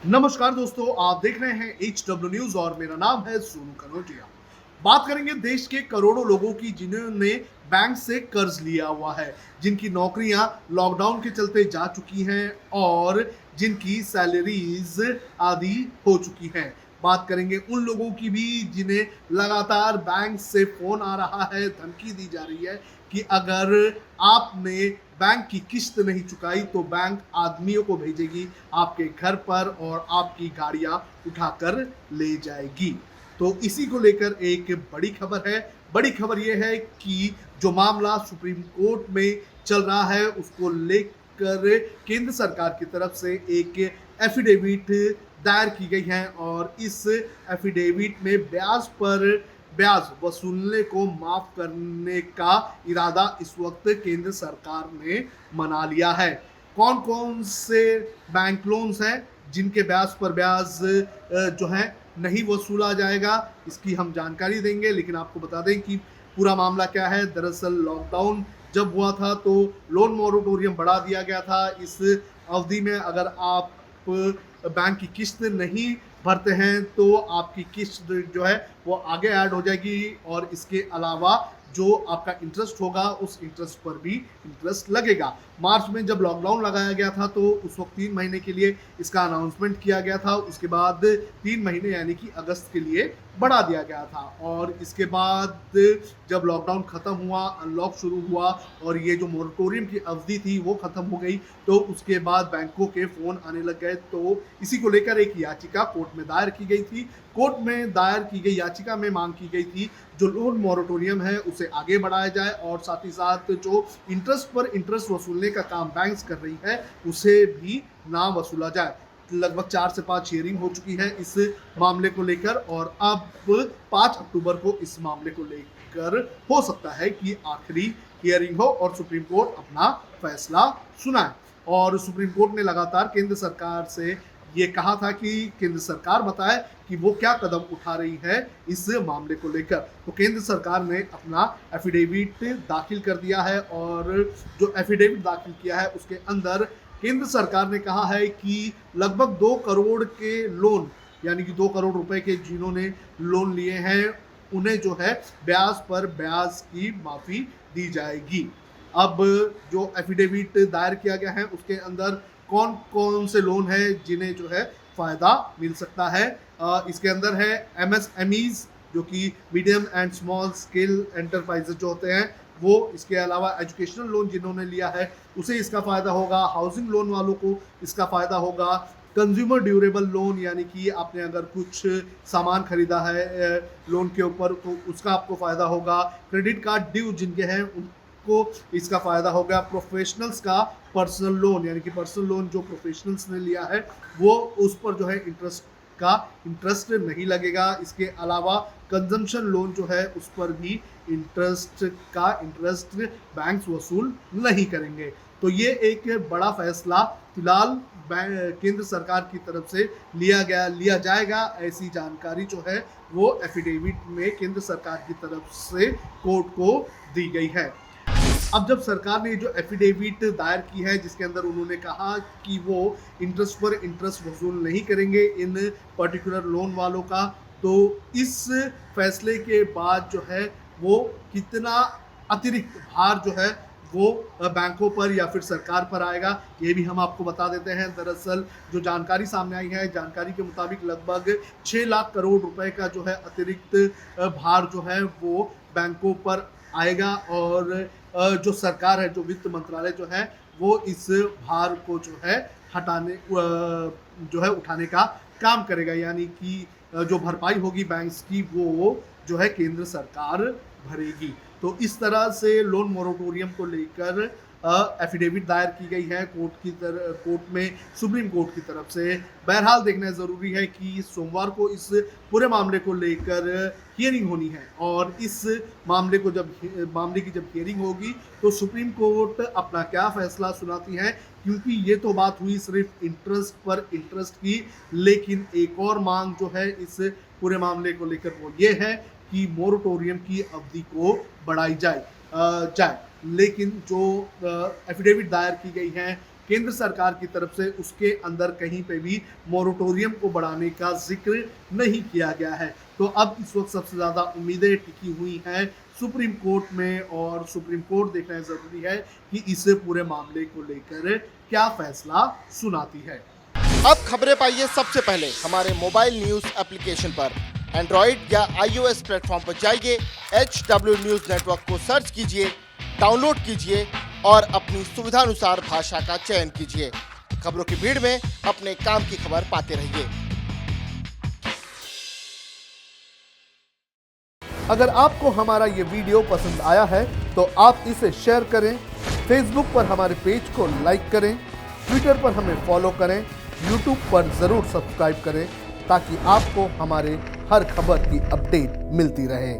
नमस्कार दोस्तों, आप देख रहे हैं HW न्यूज और मेरा नाम है सोनू कनोटिया। बात करेंगे देश के करोड़ों लोगों की जिन्होंने बैंक से कर्ज लिया हुआ है, जिनकी नौकरियां लॉकडाउन के चलते जा चुकी हैं और जिनकी सैलरीज आदि हो चुकी हैं। बात करेंगे उन लोगों की भी जिन्हें लगातार बैंक से फोन आ रहा है, धमकी दी जा रही है कि अगर आपने बैंक की किस्त नहीं चुकाई तो बैंक आदमियों को भेजेगी आपके घर पर और आपकी गाड़ियां उठाकर ले जाएगी। तो इसी को लेकर एक बड़ी खबर है। बड़ी खबर यह है कि जो मामला सुप्रीम कोर्ट में चल रहा है उसको लेकर केंद्र सरकार की तरफ से एक एफिडेविट दायर की गई है और इस एफिडेविट में ब्याज पर ब्याज वसूलने को माफ करने का इरादा इस वक्त केंद्र सरकार ने मना लिया है। कौन कौन से बैंक लोन्स हैं जिनके ब्याज पर ब्याज जो है नहीं वसूला जाएगा, इसकी हम जानकारी देंगे। लेकिन आपको बता दें कि पूरा मामला क्या है। दरअसल लॉकडाउन जब हुआ था तो लोन मोरेटोरियम बढ़ा दिया गया था। इस अवधि में अगर आप बैंक की किस्त नहीं भरते हैं तो आपकी किस्त जो है वो आगे ऐड हो जाएगी और इसके अलावा जो आपका इंटरेस्ट होगा उस इंटरेस्ट पर भी इंटरेस्ट लगेगा। मार्च में जब लॉकडाउन लगाया गया था तो उस वक्त 3 महीने के लिए इसका अनाउंसमेंट किया गया था। उसके बाद 3 महीने यानी कि अगस्त के लिए बढ़ा दिया गया था और इसके बाद जब लॉकडाउन खत्म हुआ, अनलॉक शुरू हुआ और ये जो मोरेटोरियम की अवधि थी वो खत्म हो गई तो उसके बाद बैंकों के फोन आने लग गए। तो इसी को लेकर एक याचिका कोर्ट में दायर की गई थी। कोर्ट में दायर की गई याचिका में मांग की गई थी जो लोन मोरेटोरियम है उसे आगे बढ़ाया जाए और साथ ही साथ जो इंटरेस्ट पर इंटरेस्ट वसूलने का काम बैंक्स कर रही है उसे भी ना वसूला जाए। लगभग 4 से 5 हियरिंग हो चुकी है इस मामले को लेकर और अब 5 अक्टूबर को इस मामले को लेकर हो सकता है कि आखिरी हियरिंग हो और सुप्रीम कोर्ट अपना फैसला सुनाए। और सुप्रीम कोर्ट ने लगातार केंद्र सरकार से ये कहा था कि केंद्र सरकार बताए कि वो क्या कदम उठा रही है इस मामले को लेकर। तो केंद्र सरकार ने अपना एफिडेविट दाखिल कर दिया है और जो एफिडेविट दाखिल किया है उसके अंदर केंद्र सरकार ने कहा है कि लगभग 2 करोड़ के लोन यानी कि 2 करोड़ रुपए के जिन्होंने लोन लिए हैं उन्हें जो है ब्याज पर ब्याज की माफी दी जाएगी। अब जो एफिडेविट दायर किया गया है उसके अंदर कौन कौन से लोन है जिन्हें जो है फायदा मिल सकता है। इसके अंदर है एमएसएमईज जो कि medium and small scale enterprises जो होते हैं वो। इसके अलावा एजुकेशनल लोन जिन्होंने लिया है उसे इसका फ़ायदा होगा। हाउसिंग लोन वालों को इसका फ़ायदा होगा। कंज्यूमर ड्यूरेबल लोन यानी कि आपने अगर कुछ सामान खरीदा है लोन के ऊपर तो उसका आपको फ़ायदा होगा। क्रेडिट कार्ड ड्यू जिनके हैं उनको इसका फ़ायदा होगा। प्रोफेशनल्स का पर्सनल लोन यानी कि पर्सनल लोन जो प्रोफेशनल्स ने लिया है वो उस पर जो है इंटरेस्ट नहीं लगेगा। इसके अलावा कंजम्पशन लोन जो है उस पर भी इंटरेस्ट बैंक्स वसूल नहीं करेंगे। तो ये एक बड़ा फैसला फिलहाल केंद्र सरकार की तरफ से लिया जाएगा। ऐसी जानकारी जो है वो एफिडेविट में केंद्र सरकार की तरफ से कोर्ट को दी गई है। अब जब सरकार ने जो एफिडेविट दायर की है जिसके अंदर उन्होंने कहा कि वो इंटरेस्ट पर इंटरेस्ट वसूल नहीं करेंगे इन पर्टिकुलर लोन वालों का, तो इस फैसले के बाद जो है वो कितना अतिरिक्त भार जो है वो बैंकों पर या फिर सरकार पर आएगा ये भी हम आपको बता देते हैं। दरअसल जो जानकारी सामने आई है, जानकारी के मुताबिक लगभग 6 लाख करोड़ रुपए का जो है अतिरिक्त भार जो है वो बैंकों पर आएगा और जो सरकार है, जो वित्त मंत्रालय जो है वो इस भार को जो है उठाने का काम करेगा। यानी कि जो भरपाई होगी बैंक्स की वो जो है केंद्र सरकार भरेगी। तो इस तरह से लोन मोरेटोरियम को लेकर एफिडेविट दायर की गई है कोर्ट में सुप्रीम कोर्ट की तरफ से। बहरहाल देखना ज़रूरी है कि सोमवार को इस पूरे मामले को लेकर हियरिंग होनी है और इस मामले की जब हियरिंग होगी तो सुप्रीम कोर्ट अपना क्या फैसला सुनाती है। क्योंकि ये तो बात हुई सिर्फ इंटरेस्ट पर इंटरेस्ट की, लेकिन एक और मांग जो है इस पूरे मामले को लेकर वो ये है कि मोरेटोरियम की अवधि को बढ़ाई जाए। लेकिन जो एफिडेविट दायर की गई है केंद्र सरकार की तरफ से उसके अंदर कहीं पे भी मोरेटोरियम को बढ़ाने का जिक्र नहीं किया गया है। तो अब इस वक्त सबसे ज़्यादा उम्मीदें टिकी हुई हैं सुप्रीम कोर्ट में, और सुप्रीम कोर्ट देखना ज़रूरी है कि इस पूरे मामले को लेकर क्या फैसला सुनाती है। अब खबरें पाइए सबसे पहले हमारे मोबाइल न्यूज एप्लीकेशन पर। एंड्रॉइड या iOS प्लेटफॉर्म पर जाइए, HW न्यूज नेटवर्क को सर्च कीजिए, डाउनलोड कीजिए और अपनी सुविधानुसार भाषा का चयन कीजिए। खबरों की भीड़ में अपने काम की खबर पाते रहिए। अगर आपको हमारा ये वीडियो पसंद आया है तो आप इसे शेयर करें, फेसबुक पर हमारे पेज को लाइक करें, ट्विटर पर हमें फॉलो करें, यूट्यूब पर ज़रूर सब्सक्राइब करें ताकि आपको हमारे हर खबर की अपडेट मिलती रहे।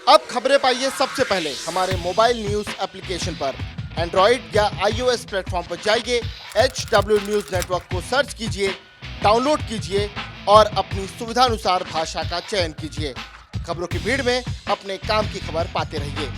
अब खबरें पाइए सबसे पहले हमारे मोबाइल न्यूज एप्लीकेशन पर। एंड्रॉइड या iOS प्लेटफॉर्म पर जाइए, HW न्यूज नेटवर्क को सर्च कीजिए, डाउनलोड कीजिए और अपनी सुविधानुसार भाषा का चयन कीजिए। खबरों की भीड़ में अपने काम की खबर पाते रहिए।